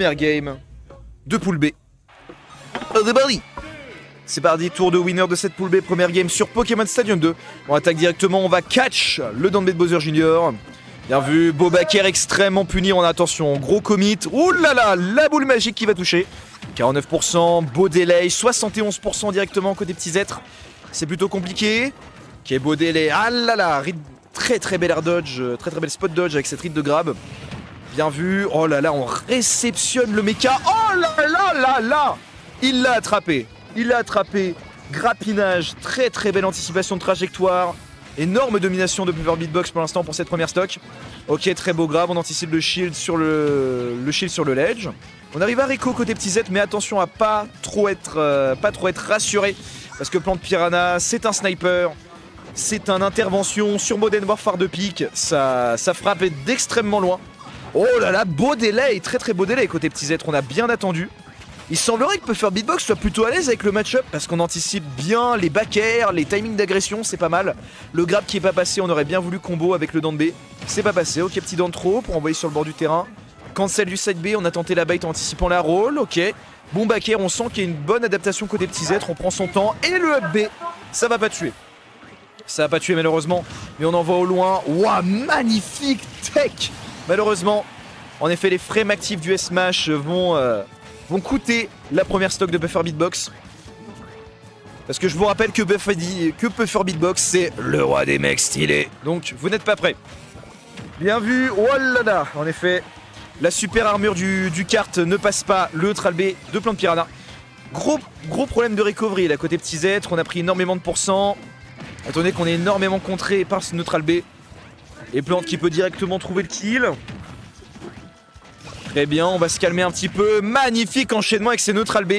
Première game de pool B. C'est parti, tour de winner de cette pool B, première game sur Pokémon Stadium 2. On attaque directement, on va catch le Danbe de Bowser Jr. Bien vu, Bobaker extrêmement puni, on a attention, gros commit. Ouh là là, la boule magique qui va toucher. 49%, beau délai, 71% directement côté petits êtres. C'est plutôt compliqué. Ok, beau délai, ah là là, très bel air dodge, très bel spot dodge avec cette ride de grab. Bien vu, oh là là, on réceptionne le mecha. Oh là là là là, il l'a attrapé. Il l'a attrapé, grappinage, très belle anticipation de trajectoire. Énorme domination de Puffer Beatbox pour l'instant pour cette première stock. Ok, très beau grab, on anticipe le shield sur le shield sur le ledge. On arrive à Rico côté petit Z, mais attention à pas trop être rassuré. Parce que Plante Piranha, c'est un sniper. C'est une intervention sur Modern Warfare de pique. Ça frappe d'extrêmement loin. Oh là là, beau délai, très beau délai côté petit Z, on a bien attendu. Il semblerait que Puffer Beatbox soit plutôt à l'aise avec le match-up parce qu'on anticipe bien les back air, les timings d'agression, c'est pas mal. Le grab qui est pas passé, on aurait bien voulu combo avec le Danbe. C'est pas passé, ok, petit dent trop pour envoyer sur le bord du terrain. Cancel du side B, on a tenté la bait en anticipant la roll, ok. Bon back air, on sent qu'il y a une bonne adaptation côté petits êtres, on prend son temps. Et le up B, ça va pas tuer. Ça va pas tuer malheureusement, mais on envoie au loin. Waouh, magnifique tech. Malheureusement, en effet, les frames actifs du S-Mash vont coûter la première stock de Puffer Beatbox. Parce que je vous rappelle que Puffer Beatbox, c'est le roi des mecs stylés. Donc, vous n'êtes pas prêts. Bien vu, oh là là. En effet, la super armure du kart ne passe pas le neutral B de Plante Piranha. Gros problème de recovery, là, côté petits êtres. On a pris énormément de pourcents. Attendez qu'on est énormément contré par ce neutral B. Et Plante qui peut directement trouver le kill. Très bien, on va se calmer un petit peu. Magnifique enchaînement avec ces neutral B.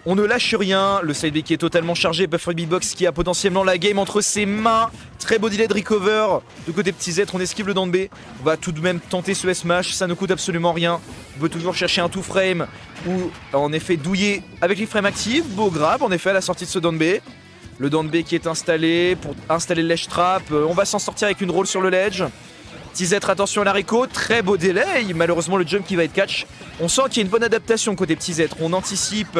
On ne lâche rien. Le side B qui est totalement chargé. Puffer Beatbox qui a potentiellement la game entre ses mains. Très beau delay de recover. De côté petits êtres, on esquive le down B. On va tout de même tenter ce S-Mash. Ça ne coûte absolument rien. On peut toujours chercher un 2-frame. Ou en effet douiller avec les frames actifs. Beau grab en effet à la sortie de ce down B. Le down B qui est installé pour installer le ledge trap. On va s'en sortir avec une roll sur le ledge. Petits êtres, attention à la Rico, très beau délai, malheureusement le jump qui va être catch. On sent qu'il y a une bonne adaptation côté petits êtres, on anticipe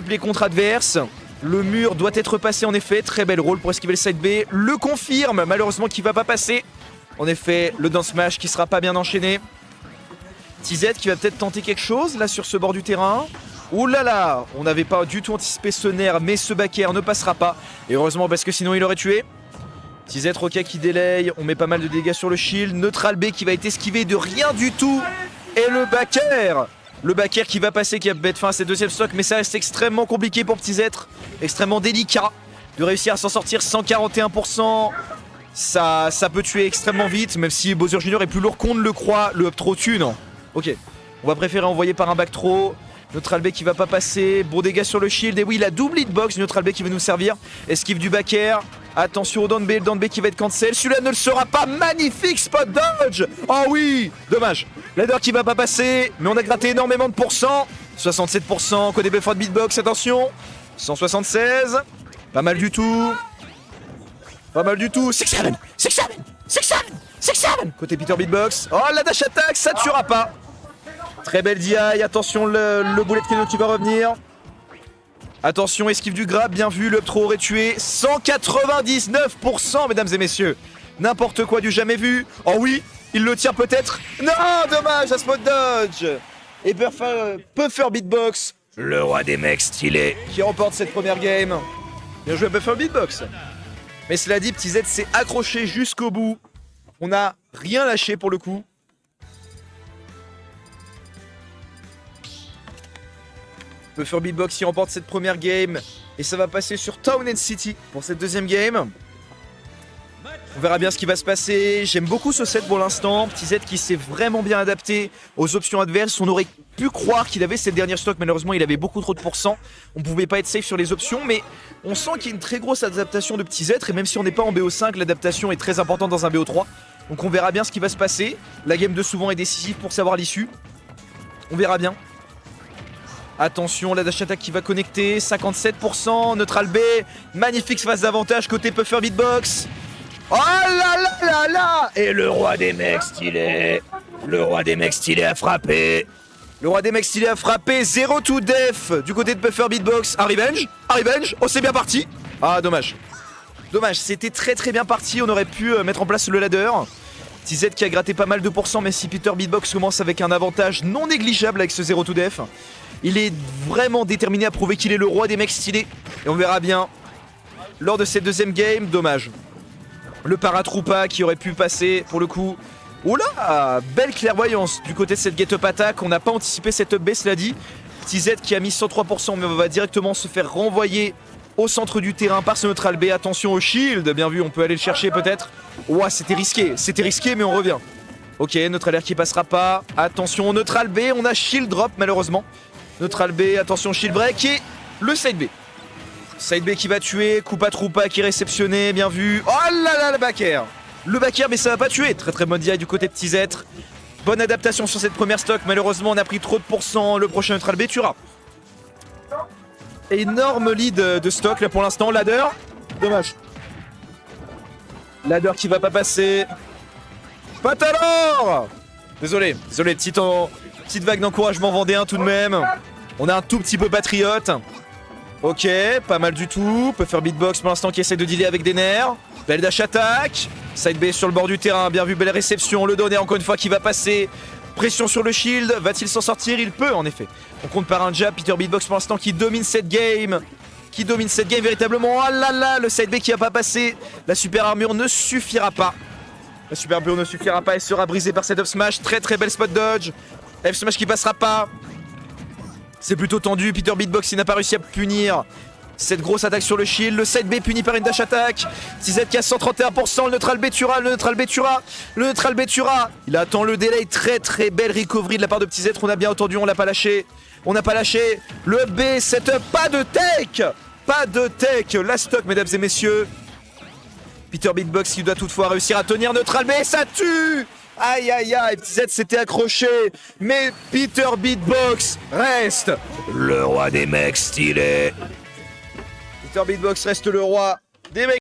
les contres adverses. Le mur doit être passé en effet, très belle roll pour esquiver le side B. Le confirme, malheureusement qui va pas passer. En effet, le down smash qui sera pas bien enchaîné. TZ qui va peut-être tenter quelque chose là sur ce bord du terrain. Ouh là là, on n'avait pas du tout anticipé ce nerf, mais ce back air ne passera pas. Et heureusement parce que sinon il aurait tué. TZ ok qui délaye, on met pas mal de dégâts sur le shield. Neutral B qui va être esquivé de rien du tout. Et le back air. Le back air qui va passer, qui va mettre fin à cette deuxième stock. Mais ça reste extrêmement compliqué pour petits êtres. Extrêmement délicat de réussir à s'en sortir. 141%. Ça peut tuer extrêmement vite. Même si Bowser Jr est plus lourd qu'on ne le croit. Le up trop tue, non. Ok, on va préférer envoyer par un back throw. Neutral B qui va pas passer, bon dégâts sur le shield. Et oui, la double hitbox, Neutral B qui va nous servir. Esquive du back air. Attention au down B, le down B qui va être cancel. Celui-là ne le sera pas. Magnifique spot dodge. Oh oui, dommage. L'adder qui va pas passer, mais on a gratté énormément de pourcents. 67% côté Puffer Beatbox, attention. 176. Pas mal du tout. Pas mal du tout. 6-7. 6-7. 6-7. 6-7. Côté Peter Beatbox. Oh, la dash attack, ça ne tuera pas. Très belle DI, attention le bullet cannon qui va revenir. Attention, esquive du grab, bien vu, le up throw aurait tué. 199%, mesdames et messieurs. N'importe quoi du jamais vu. Oh oui, il le tire peut-être. Non, dommage, à spot dodge. Et Puffer Beatbox, le roi des mecs stylés, qui remporte cette première game. Bien joué à Puffer Beatbox. Mais cela dit, Petit Z s'est accroché jusqu'au bout. On n'a rien lâché pour le coup. Puffer Beatbox qui remporte cette première game. Et ça va passer sur Town and City pour cette deuxième game. On verra bien ce qui va se passer. J'aime beaucoup ce set pour l'instant. Petit Z qui s'est vraiment bien adapté aux options adverses. On aurait pu croire qu'il avait cette dernière stock. Malheureusement, il avait beaucoup trop de pourcents. On pouvait pas être safe sur les options. Mais on sent qu'il y a une très grosse adaptation de Petit Z. Et même si on n'est pas en BO5, l'adaptation est très importante dans un BO3. Donc on verra bien ce qui va se passer. La game de souvent est décisive pour savoir l'issue. On verra bien. Attention, la dash attack qui va connecter, 57%, neutral B, magnifique phase d'avantage côté Puffer Beatbox. Oh là là là là. Et le roi des mecs stylés, le roi des mecs stylés a frappé. Le roi des mecs stylé a frappé. 0 to def du côté de Puffer Beatbox. Un revenge. Oh, c'est bien parti. Ah, dommage. Dommage, c'était très bien parti. On aurait pu mettre en place le ladder. TZ qui a gratté pas mal de pourcents, mais si Peter Beatbox commence avec un avantage non négligeable avec ce 0 to def, il est vraiment déterminé à prouver qu'il est le roi des mecs stylés. Et on verra bien lors de cette deuxième game. Dommage. Le Paratroopa qui aurait pu passer pour le coup. Oula, belle clairvoyance du côté de cette get-up attack. On n'a pas anticipé cette up B, cela dit. TZ qui a mis 103%, mais on va directement se faire renvoyer au centre du terrain par ce neutral B. Attention au shield, bien vu, on peut aller le chercher peut-être. Ouah, c'était risqué, mais on revient. Ok, neutral air qui passera pas. Attention au neutral B, on a shield drop malheureusement. Neutral B, attention shield break et le side B. Side B qui va tuer, Koopa Troopa qui est réceptionné, bien vu. Oh là là, le back air. Le back air, mais ça va pas tuer. Très bonne DI du côté de TZ. Bonne adaptation sur cette première stock. Malheureusement, on a pris trop de pourcents. Le prochain neutral B tuera. Énorme lead de stock là pour l'instant. Ladder. Dommage. Ladder qui va pas passer. Patalor. Désolé, petite vague d'encouragement vendéen tout de même. On a un tout petit peu patriote. Ok, pas mal du tout. Peut faire beatbox pour l'instant qui essaie de dealer avec des nerfs. Belle dash attack. Side B sur le bord du terrain. Bien vu, belle réception. Le donner encore une fois qui va passer. Pression sur le shield. Va-t-il s'en sortir? Il peut en effet. On compte par un jab. Peter Beatbox pour l'instant qui domine cette game. Véritablement. Oh là là, le side B qui va pas passer. La super armure ne suffira pas. La super armure ne suffira pas. Elle sera brisée par cette up smash. Très belle spot dodge. F smash qui passera pas. C'est plutôt tendu. Peter Beatbox il n'a pas réussi à punir cette grosse attaque sur le shield. Le side B puni par une dash attack. TZ qui a 131%. Le neutral B tuera. Il attend le délai. Très belle recovery de la part de TZ. On a bien entendu. On n'a pas lâché. Le up B, setup. Pas de tech. La stock, mesdames et messieurs. Peter Beatbox qui doit toutefois réussir à tenir neutral B. Ça tue. Aïe, TZ s'était accroché, mais Peter Beatbox reste le roi des mecs stylés. Peter Beatbox reste le roi des mecs